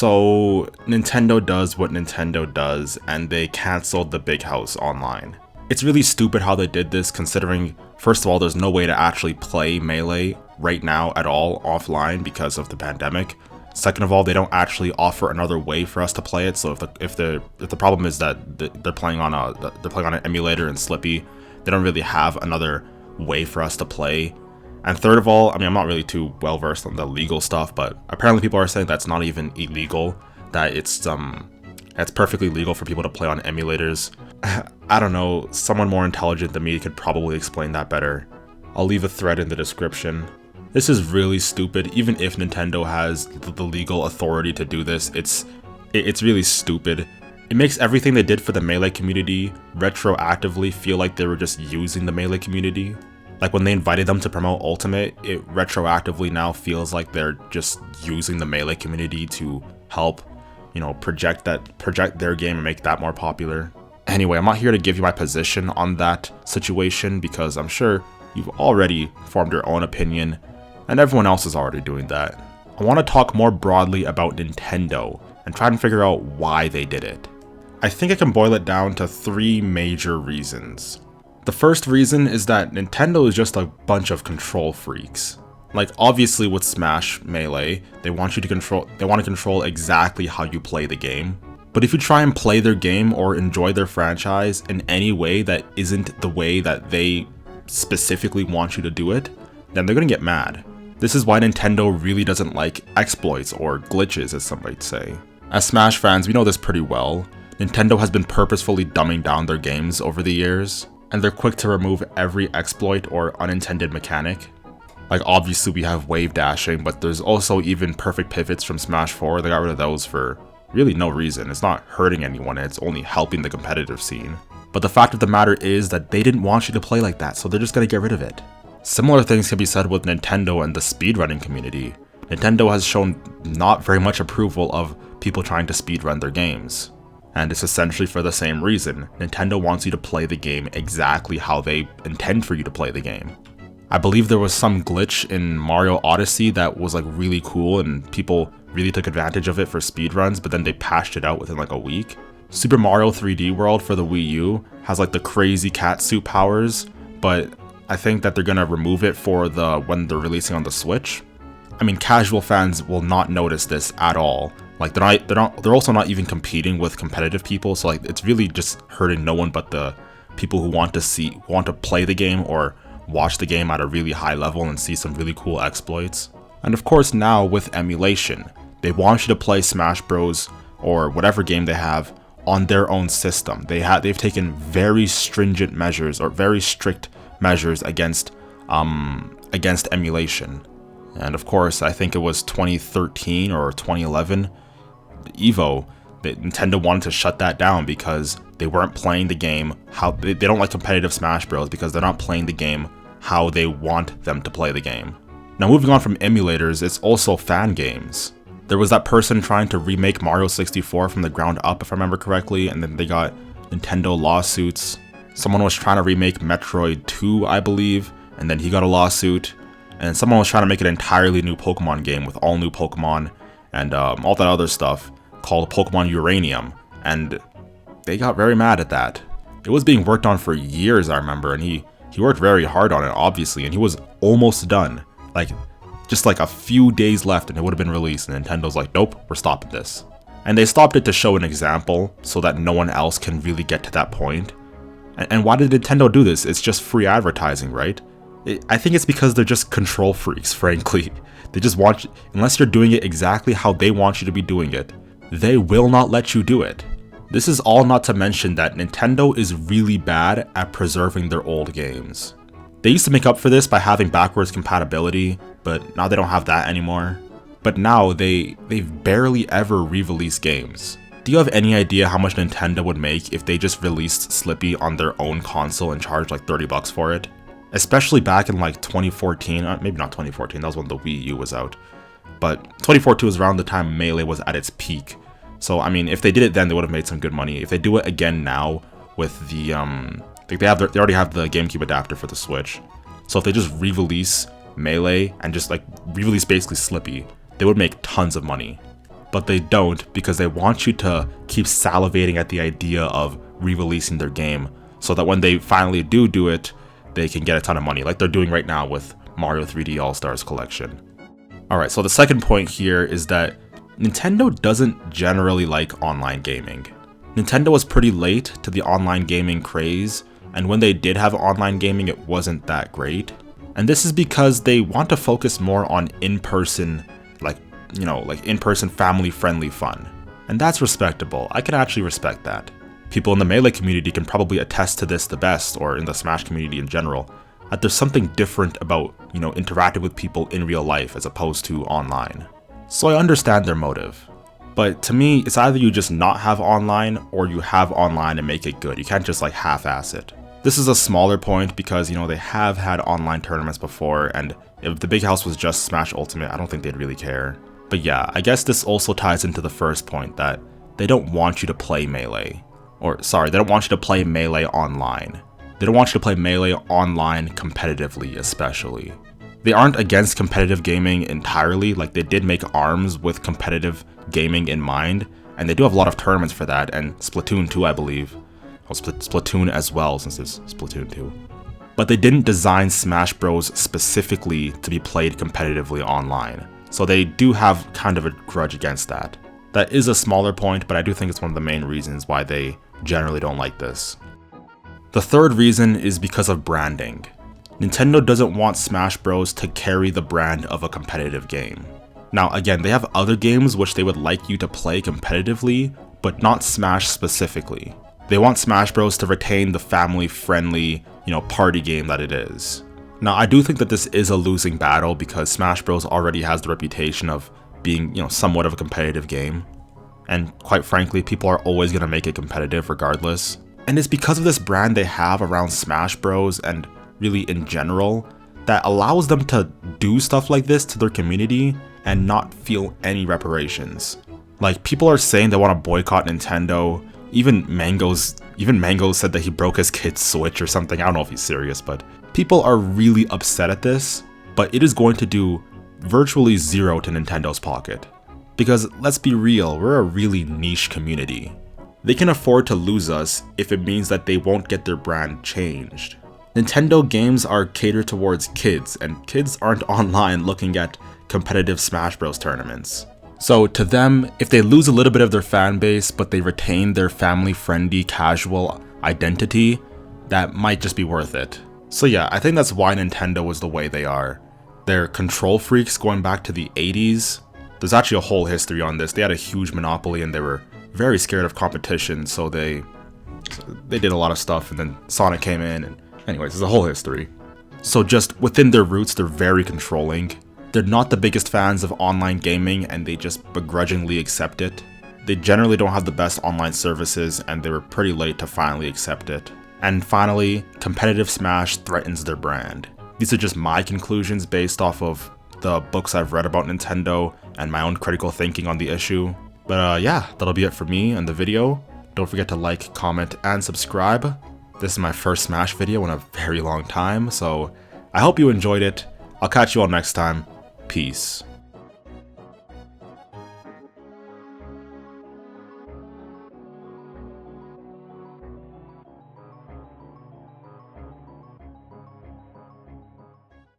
So Nintendo does what Nintendo does, and they canceled the Big House Online. It's really stupid how they did this, considering, first of all, there's no way to actually play Melee right now at all offline because of the pandemic. Second of all, they don't actually offer another way for us to play it. So if the problem is that they're playing on an emulator in Slippy, they don't really have another way for us to play. And third of all, I mean, I'm not really too well versed on the legal stuff, but apparently people are saying that's not even illegal, that it's perfectly legal for people to play on emulators. I don't know, someone more intelligent than me could probably explain that better. I'll leave a thread in the description. This is really stupid. Even if Nintendo has the legal authority to do this, it's really stupid. It makes everything they did for the Melee community retroactively feel like they were just using the Melee community. Like when they invited them to promote Ultimate, it retroactively now feels like they're just using the Melee community to help, project their game and make that more popular. Anyway, I'm not here to give you my position on that situation because I'm sure you've already formed your own opinion and everyone else is already doing that. I want to talk more broadly about Nintendo and try and figure out why they did it. I think I can boil it down to 3 major reasons. The first reason is that Nintendo is just a bunch of control freaks. Like obviously with Smash Melee, they want to control exactly how you play the game. But if you try and play their game or enjoy their franchise in any way that isn't the way that they specifically want you to do it, then they're gonna get mad. This is why Nintendo really doesn't like exploits or glitches, as some might say. As Smash fans, we know this pretty well. Nintendo has been purposefully dumbing down their games over the years, and they're quick to remove every exploit or unintended mechanic. Like obviously we have wave dashing, but there's also even perfect pivots from Smash 4. They got rid of those for really no reason. It's not hurting anyone, it's only helping the competitive scene. But the fact of the matter is that they didn't want you to play like that, so they're just gonna get rid of it. Similar things can be said with Nintendo and the speedrunning community. Nintendo has shown not very much approval of people trying to speedrun their games. And it's essentially for the same reason. Nintendo wants you to play the game exactly how they intend for you to play the game. I believe there was some glitch in Mario Odyssey that was like really cool and people really took advantage of it for speedruns, but then they patched it out within like a week. Super Mario 3D World for the Wii U has like the crazy cat suit powers, but I think that they're gonna remove it for when they're releasing on the Switch. I mean, casual fans will not notice this at all. Like they're also not even competing with competitive people, so like it's really just hurting no one but the people who want to play the game or watch the game at a really high level and see some really cool exploits. And of course now with emulation, they want you to play Smash Bros or whatever game they have on their own system. They've taken very stringent measures or very strict measures against emulation. And of course, I think it was 2013 or 2011, Evo, that Nintendo wanted to shut that down because they weren't playing the game how they don't like competitive Smash Bros because they're not playing the game how they want them to play the game. Now moving on from emulators, it's also fan games. There was that person trying to remake Mario 64 from the ground up, if I remember correctly, and then they got Nintendo lawsuits. Someone was trying to remake Metroid 2, I believe, and then he got a lawsuit. And someone was trying to make an entirely new Pokemon game with all new Pokemon and all that other stuff called Pokemon Uranium, and they got very mad at that. It was being worked on for years, I remember, and he worked very hard on it, obviously, and he was almost done. Just like a few days left and it would have been released, and Nintendo's like, nope, we're stopping this. And they stopped it to show an example so that no one else can really get to that point. And why did Nintendo do this? It's just free advertising, right? I think it's because they're just control freaks, frankly. They just want you, unless you're doing it exactly how they want you to be doing it, they will not let you do it. This is all not to mention that Nintendo is really bad at preserving their old games. They used to make up for this by having backwards compatibility, but now they don't have that anymore. But now they've barely ever re-release games. Do you have any idea how much Nintendo would make if they just released Slippy on their own console and charged like $30 for it? Especially back in like 2014, maybe not 2014, that was when the Wii U was out. But 2014 was around the time Melee was at its peak. So I mean, if they did it then, they would have made some good money. If they do it again now with the, they already have the GameCube adapter for the Switch. So if they just re-release Melee and just like re-release basically Slippy, they would make tons of money. but they don't because they want you to keep salivating at the idea of re-releasing their game so that when they finally do it, they can get a ton of money, like they're doing right now with Mario 3D All-Stars Collection. Alright, so the second point here is that Nintendo doesn't generally like online gaming. Nintendo was pretty late to the online gaming craze, and when they did have online gaming, it wasn't that great. And this is because they want to focus more on in-person, like in-person family-friendly fun. And that's respectable. I can actually respect that. People in the Melee community can probably attest to this the best, or in the Smash community in general, that there's something different about, interacting with people in real life as opposed to online. So I understand their motive. But to me, it's either you just not have online, or you have online and make it good. You can't just half-ass it. This is a smaller point because, they have had online tournaments before, and if the Big House was just Smash Ultimate, I don't think they'd really care. But yeah, I guess this also ties into the first point that they don't want you to play Melee. Or, sorry, they don't want you to play Melee online. They don't want you to play Melee online competitively, especially. They aren't against competitive gaming entirely, like they did make ARMS with competitive gaming in mind, and they do have a lot of tournaments for that, and Splatoon 2, I believe. Well, Splatoon as well, since it's Splatoon 2. But they didn't design Smash Bros. Specifically to be played competitively online, so they do have kind of a grudge against that. That is a smaller point, but I do think it's one of the main reasons why they generally don't like this. The third reason is because of branding. Nintendo doesn't want Smash Bros. To carry the brand of a competitive game. Now again, they have other games which they would like you to play competitively, but not Smash specifically. They want Smash Bros. To retain the family-friendly, party game that it is. Now I do think that this is a losing battle because Smash Bros. Already has the reputation of being, somewhat of a competitive game. And quite frankly, people are always going to make it competitive regardless. And it's because of this brand they have around Smash Bros. And really in general, that allows them to do stuff like this to their community and not feel any reparations. Like, people are saying they want to boycott Nintendo. Even Mangoes said that he broke his kid's Switch or something. I don't know if he's serious, but people are really upset at this, but it is going to do virtually zero to Nintendo's pocket. Because let's be real, we're a really niche community. They can afford to lose us if it means that they won't get their brand changed. Nintendo games are catered towards kids, and kids aren't online looking at competitive Smash Bros. Tournaments. So to them, if they lose a little bit of their fan base, but they retain their family-friendly, casual identity, that might just be worth it. So yeah, I think that's why Nintendo is the way they are. They're control freaks going back to the 80s. There's actually a whole history on this. They had a huge monopoly and they were very scared of competition, so they did a lot of stuff, and then Sonic came in, and anyways, there's a whole history. So just within their roots, they're very controlling. They're not the biggest fans of online gaming, and they just begrudgingly accept it. They generally don't have the best online services, and they were pretty late to finally accept it. And finally, competitive Smash threatens their brand. These are just my conclusions based off of the books I've read about Nintendo and my own critical thinking on the issue. But yeah, that'll be it for me and the video. Don't forget to like, comment, and subscribe. This is my first Smash video in a very long time, so I hope you enjoyed it. I'll catch you all next time. Peace.